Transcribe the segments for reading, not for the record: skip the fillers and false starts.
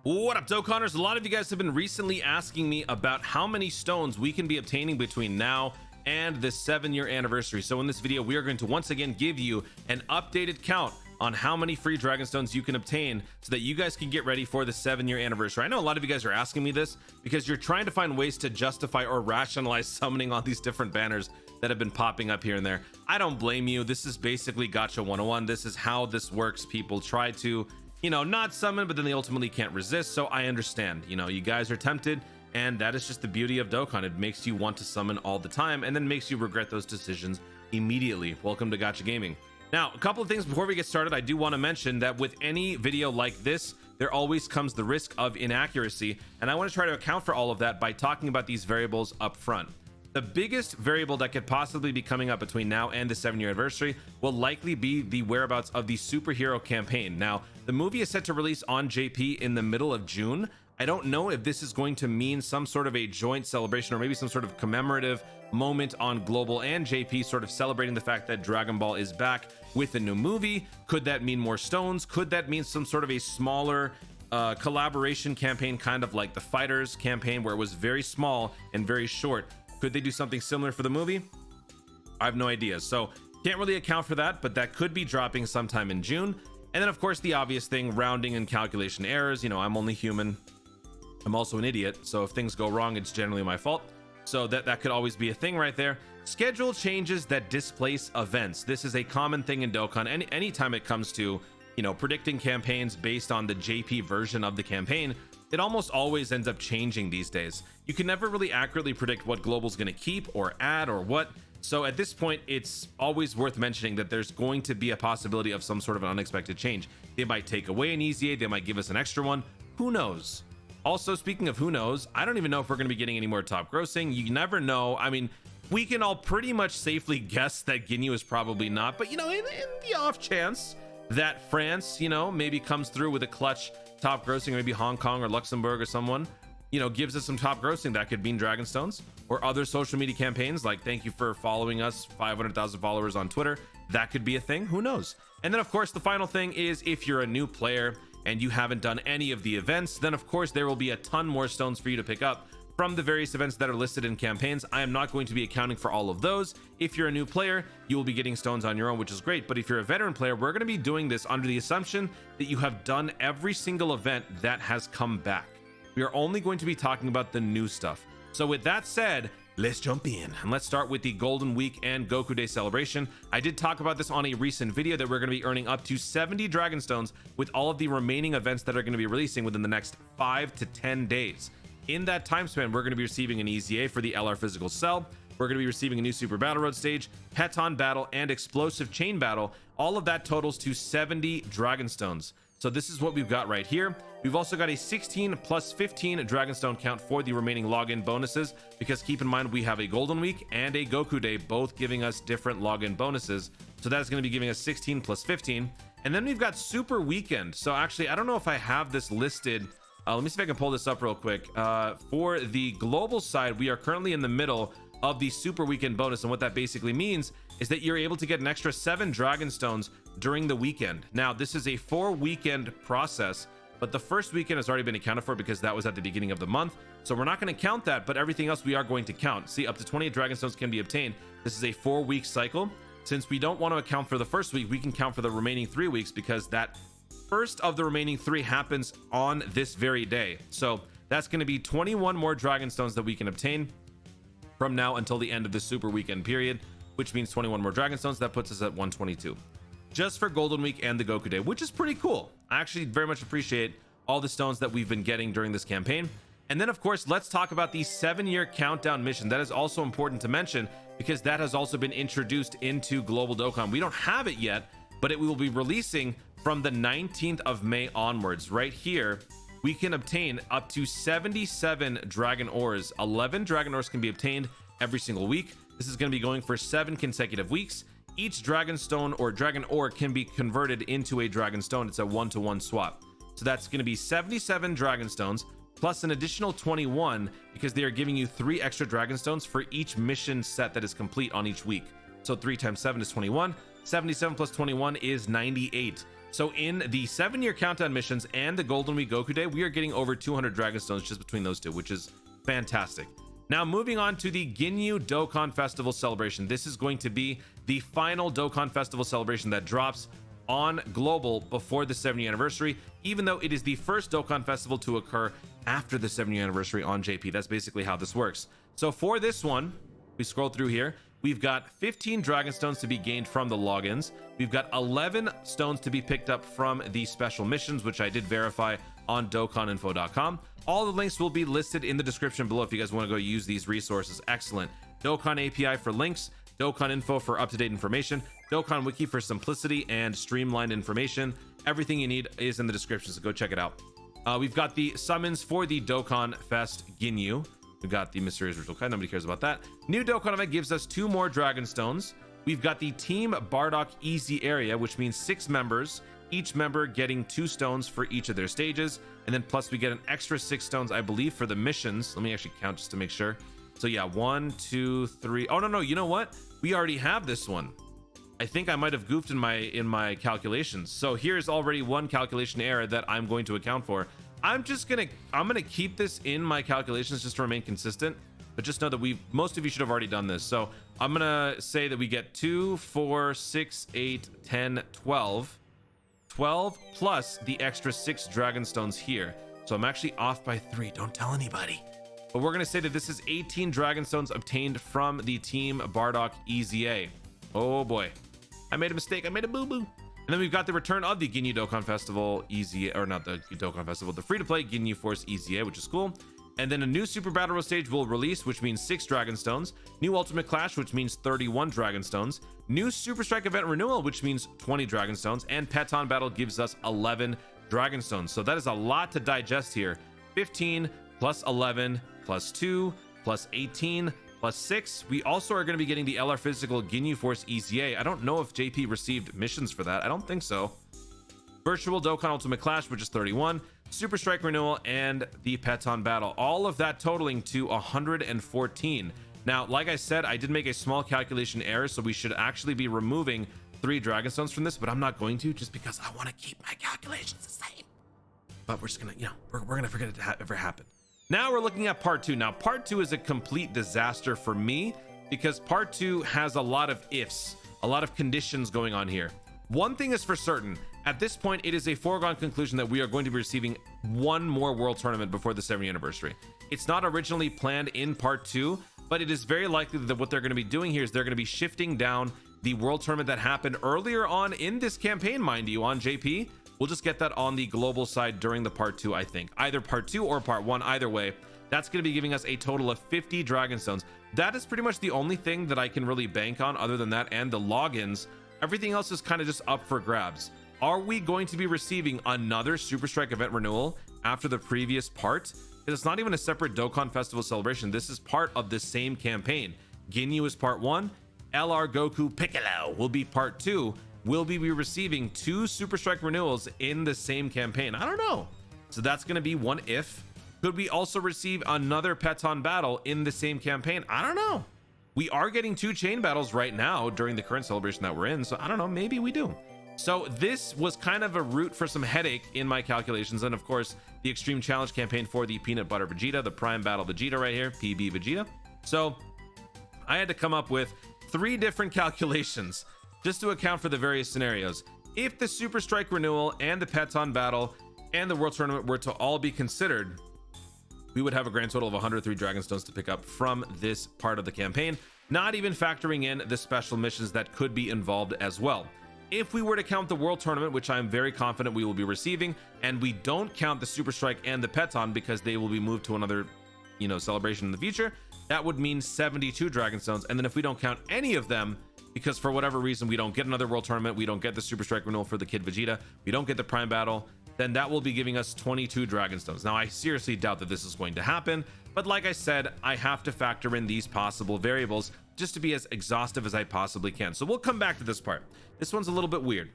What up, Dokkanners? A lot of you guys have been recently asking me about how many stones we can be obtaining between now and this 7-year anniversary. So in this video, we are going to once again give you an updated count on how many free dragon stones you can obtain so that you guys can get ready for the 7-year anniversary. I know a lot of you guys are asking me this because you're trying to find ways to justify or rationalize summoning all these different banners that have been popping up here and there. I don't blame you. This is basically Gacha 101. This is how this works. People try to, not summon, but then they ultimately can't resist. So I understand, you guys are tempted, and that is just the beauty of Dokkan. It makes you want to summon all the time and then makes you regret those decisions immediately. Welcome to Gacha Gaming. Now, a couple of things before we get started. I do want to mention that with any video like this, there always comes the risk of inaccuracy, and I want to try to account for all of that by talking about these variables up front. The biggest variable that could possibly be coming up between now and the 7-year anniversary will likely be the whereabouts of the superhero campaign. Now, the movie is set to release on JP in the middle of June. I don't know if this is going to mean some sort of a joint celebration or maybe some sort of commemorative moment on Global and JP, sort of celebrating the fact that Dragon Ball is back with a new movie. Could that mean more stones? Could that mean some sort of a smaller collaboration campaign, kind of like the Fighters campaign, where it was very small and very short? Could they do something similar for the movie? I have no idea. So can't really account for that, but that could be dropping sometime in June. And then of course the obvious thing, rounding and calculation errors. I'm only human. I'm also an idiot. So if things go wrong, it's generally my fault. So that could always be a thing right there. Schedule changes that displace events. This is a common thing in Dokkan. Anytime it comes to, predicting campaigns based on the JP version of the campaign, it almost always ends up changing these days. You can never really accurately predict what Global's going to keep or add or what. So at this point, it's always worth mentioning that there's going to be a possibility of some sort of an unexpected change. They might take away an EZA, they might give us an extra one. Who knows? Also, speaking of who knows, I don't even know if we're going to be getting any more top grossing. You never know. I mean, we can all pretty much safely guess that Ginyu is probably not. But, in the off chance that France, maybe comes through with a clutch top grossing, maybe Hong Kong or Luxembourg or someone, gives us some top grossing, that could mean Dragon Stones or other social media campaigns like thank you for following us, 500,000 followers on Twitter. That could be a thing. Who knows? And then, of course, the final thing is if you're a new player and you haven't done any of the events, then of course there will be a ton more stones for you to pick up from the various events that are listed in campaigns. I am not going to be accounting for all of those. If you're a new player, you will be getting stones on your own, which is great. But if you're a veteran player, we're going to be doing this under the assumption that you have done every single event that has come back. We are only going to be talking about the new stuff. So with that said, let's jump in and let's start with the Golden Week and Goku Day celebration. I did talk about this on a recent video that we're going to be earning up to 70 Dragon Stones with all of the remaining events that are going to be releasing within the next 5 to 10 days. In that time span, we're going to be receiving an EZA for the LR Physical Cell. We're going to be receiving a new Super Battle Road stage, Peton Battle, and Explosive Chain Battle. All of that totals to 70 Dragon Stones. So this is what we've got right here. We've also got a 16 plus 15 Dragon Stone count for the remaining login bonuses, because keep in mind we have a Golden Week and a Goku Day, both giving us different login bonuses. So that's going to be giving us 16 plus 15. And then we've got Super Weekend. So actually, I don't know if I have this listed. Let me see if I can pull this up real quick. For the global side, we are currently in the middle of the Super Weekend bonus, and what that basically means is that you're able to get an extra 7 Dragon Stones during the weekend. Now, this is a 4-weekend process, but the first weekend has already been accounted for because that was at the beginning of the month. So we're not going to count that, but everything else we are going to count. See, up to 28 Dragon Stones can be obtained. This is a 4-week cycle. Since we don't want to account for the first week, we can count for the remaining 3 weeks because that first of the remaining 3 happens on this very day. So that's going to be 21 more Dragon Stones that we can obtain from now until the end of the Super Weekend period, which means 21 more Dragon Stones. That puts us at 122 just for Golden Week and the Goku Day, which is pretty cool. I actually very much appreciate all the stones that we've been getting during this campaign. And then of course, let's talk about the 7-year countdown mission. That is also important to mention because that has also been introduced into Global Dokkan. We don't have it yet, but it will be releasing from the 19th of May onwards. Right here, we can obtain up to 77 Dragon Ores. 11 Dragon Ores can be obtained every single week. This is going to be going for 7 consecutive weeks. Each Dragon Stone or Dragon Ore can be converted into a Dragon Stone. It's a 1-to-1 swap. So that's going to be 77 Dragon Stones plus an additional 21 because they are giving you 3 extra Dragon Stones for each mission set that is complete on each week. So 3 times 7 is 21. 77 plus 21 is 98. So in the 7-year countdown missions and the Golden Week Goku Day, we are getting over 200 Dragon Stones just between those two, which is fantastic. Now moving on to the Ginyu Dokkan Festival celebration. This is going to be the final Dokkan Festival celebration that drops on global before the 7-year anniversary, even though it is the first Dokkan Festival to occur after the 7-year anniversary on JP. That's basically how this works. So for this one, we scroll through here. We've got 15 Dragon Stones to be gained from the logins. We've got 11 stones to be picked up from the special missions, which I did verify on DokkanInfo.com. All the links will be listed in the description below if you guys want to go use these resources. Excellent. Dokkan API for links, Dokkan Info for up-to-date information, Dokkan Wiki for simplicity and streamlined information. Everything you need is in the description, so go check it out. We've got the summons for the Dokkan Fest Ginyu. We've got the Mysterious Ritual Kai, nobody cares about that. New Dokkan event gives us 2 more Dragon Stones. We've got the Team Bardock Easy area, which means 6 members, each member getting 2 stones for each of their stages. And then plus we get an extra 6 stones, I believe, for the missions. Let me actually count just to make sure. So yeah, 1, 2, 3. Oh, no, you know what? We already have this one. I think I might have goofed in my calculations. So here's already one calculation error that I'm going to account for. I'm gonna keep this in my calculations just to remain consistent, but just know that most of you should have already done this. So I'm gonna say that we get 2, 4, 6, 8, 10, 12 plus the extra 6 Dragon Stones here. So I'm actually off by 3. Don't tell anybody. But we're gonna say that this is 18 Dragon Stones obtained from the Team Bardock EZA. Oh boy, I made a mistake. I made a boo-boo. And then we've got the return of the Ginyu Dokkan Festival EZA, or not the Dokkan Festival, the free-to-play Ginyu Force EZA, which is cool. And then a new Super Battle Road stage will release, which means 6 Dragon Stones. New Ultimate Clash, which means 31 Dragon Stones. New Super Strike Event Renewal, which means 20 Dragon Stones. And Peton Battle gives us 11 Dragon Stones. So that is a lot to digest here. 15 plus 11 plus 2 plus 18 plus 6. We also are going to be getting the LR Physical Ginyu Force EZA. I don't know if JP received missions for that. I don't think so. Virtual Dokkan Ultimate Clash, which is 31. Super Strike Renewal, and the Peton Battle. All of that totaling to 114. Now, like I said, I did make a small calculation error, so we should actually be removing 3 Dragon Stones from this, but I'm not going to just because I want to keep my calculations the same. But we're just going to, we're going to forget it to ever happen. Now we're looking at part 2. Now, part 2 is a complete disaster for me because part 2 has a lot of ifs, a lot of conditions going on here. One thing is for certain, at this point, it is a foregone conclusion that we are going to be receiving one more World Tournament before the 7th anniversary. It's not originally planned in part 2, but it is very likely that what they're going to be doing here is they're going to be shifting down the World Tournament that happened earlier on in this campaign, mind you, on JP. We'll just get that on the global side during the part 2, I think. Either part 2 or part 1, either way. That's going to be giving us a total of 50 Dragon Stones. That is pretty much the only thing that I can really bank on other than that and the logins. Everything else is kind of just up for grabs. Are we going to be receiving another Super Strike Event Renewal after the previous part? Because it's not even a separate Dokkan Festival celebration. This is part of the same campaign. Ginyu is part 1. LR Goku Piccolo will be part 2. Will we be receiving 2 Super Strike renewals in the same campaign? I don't know. So that's going to be one if. Could we also receive another Peton battle in the same campaign? I don't know. We are getting 2 chain battles right now during the current celebration that we're in. So I don't know. Maybe we do. So this was kind of a route for some headache in my calculations. And of course, the Extreme Challenge campaign for the Peanut Butter Vegeta, the Prime Battle Vegeta right here, PB Vegeta. So I had to come up with 3 different calculations just to account for the various scenarios. If the Super Strike Renewal and the Peton Battle and the World Tournament were to all be considered, we would have a grand total of 103 Dragon Stones to pick up from this part of the campaign, not even factoring in the special missions that could be involved as well. If we were to count the World Tournament, which I'm very confident we will be receiving, and we don't count the Super Strike and the Peton because they will be moved to another, celebration in the future, that would mean 72 Dragon Stones. And then if we don't count any of them, because for whatever reason we don't get another World Tournament, we don't get the Super Strike Renewal for the Kid Vegeta, we don't get the Prime Battle, then that will be giving us 22 Dragon Stones. Now, I seriously doubt that this is going to happen, but like I said, I have to factor in these possible variables just to be as exhaustive as I possibly can. So we'll come back to this part. This one's a little bit weird.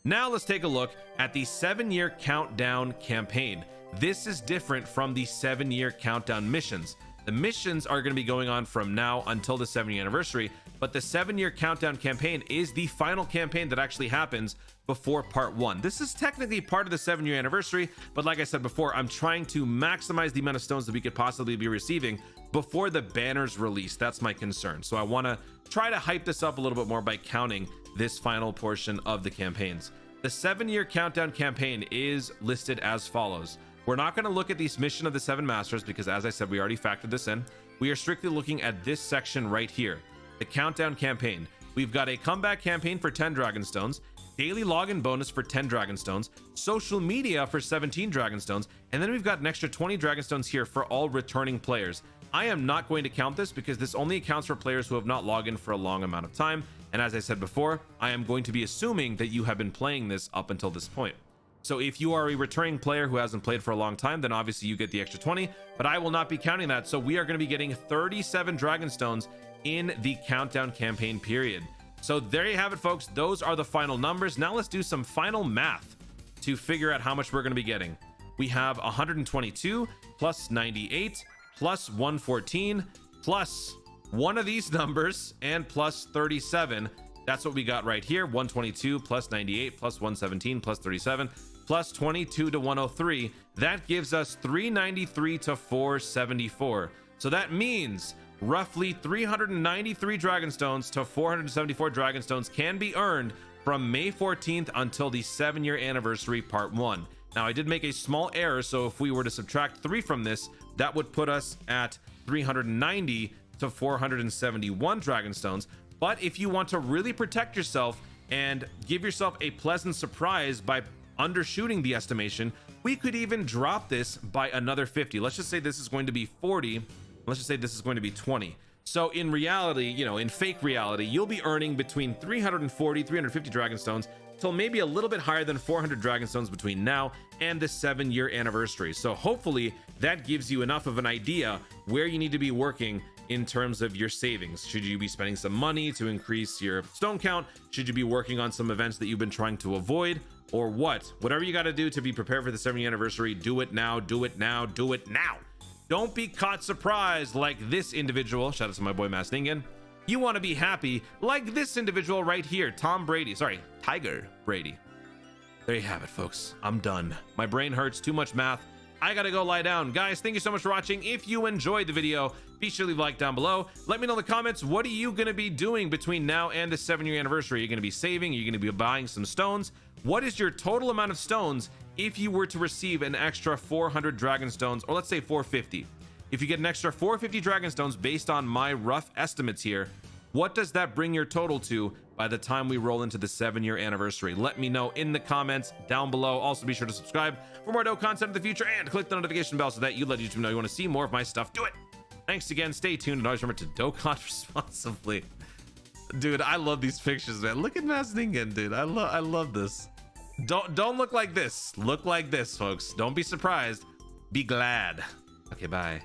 Now let's take a look at the 7-year countdown campaign. This is different from the 7-year countdown missions. The missions are going to be going on from now until the 7th anniversary. but the 7-year countdown campaign is the final campaign that actually happens before part 1. This is technically part of the 7-year anniversary, but like I said before, I'm trying to maximize the amount of stones that we could possibly be receiving before the banners release. That's my concern. So I want to try to hype this up a little bit more by counting this final portion of the campaigns. The 7-year countdown campaign is listed as follows. We're not going to look at this mission of the 7 masters because, as I said, we already factored this in. We are strictly looking at this section right here, the countdown campaign. We've got a comeback campaign for 10 dragon stones, daily login bonus for 10 dragon stones, social media for 17 dragon stones, and then we've got an extra 20 dragon stones here for all returning players. I am not going to count this because this only accounts for players who have not logged in for a long amount of time. And as I said before, I am going to be assuming that you have been playing this up until this point. So if you are a returning player who hasn't played for a long time, then obviously you get the extra 20, but I will not be counting that. So we are going to be getting 37 dragon stones in the countdown campaign period. So there you have it, folks. Those are the final numbers. Now let's do some final math to figure out how much we're going to be getting. We have 122 plus 98 plus 114 plus one of these numbers and plus 37. That's what we got right here. 122 plus 98 plus 117 plus 37 plus 22 to 103. That gives us 393 to 474. So that means roughly 393 dragon stones to 474 dragon stones can be earned from May 14th until the 7-year anniversary part 1. Now I did make a small error, so if we were to subtract 3 from this, that would put us at 390 to 471 dragon stones. But if you want to really protect yourself and give yourself a pleasant surprise by undershooting the estimation, we could even drop this by another 50. Let's just say this is going to be 40. Let's just say this is going to be 20. So in reality, you know, in fake reality, you'll be earning between 340, 350 dragon stones till maybe a little bit higher than 400 dragon stones between now and the 7-year anniversary. So hopefully that gives you enough of an idea where you need to be working in terms of your savings. Should you be spending some money to increase your stone count? Should you be working on some events that you've been trying to avoid? Or what? Whatever you got to do to be prepared for the 7-year anniversary, do it now, do it now, do it now. Don't be caught surprised like this individual. Shout out to my boy Masningen. You want to be happy like this individual right here, Tiger Brady. There you have it, folks. I'm done. My brain hurts, too much math. I gotta go lie down. Guys, thank you so much for watching. If you enjoyed the video, be sure to leave a like down below. Let me know in the comments, what are you gonna be doing between now and the 7-year anniversary? Are you gonna be saving? Are you gonna be buying some stones? What is your total amount of stones if you were to receive an extra 400 dragon stones, or let's say 450? If you get an extra 450 dragon stones based on my rough estimates here, what does that bring your total to by the time we roll into the 7-year anniversary? Let me know in the comments down below. Also, be sure to subscribe for more dope content in the future and click the notification bell so that you let YouTube know you want to see more of my stuff. Do it. Thanks again. Stay tuned and always remember to Dokkan responsibly. Dude, I love these pictures, man. Look at Masningen, dude. I love this. Don't look like this. Look like this, folks. Don't be surprised. Be glad. Okay, bye.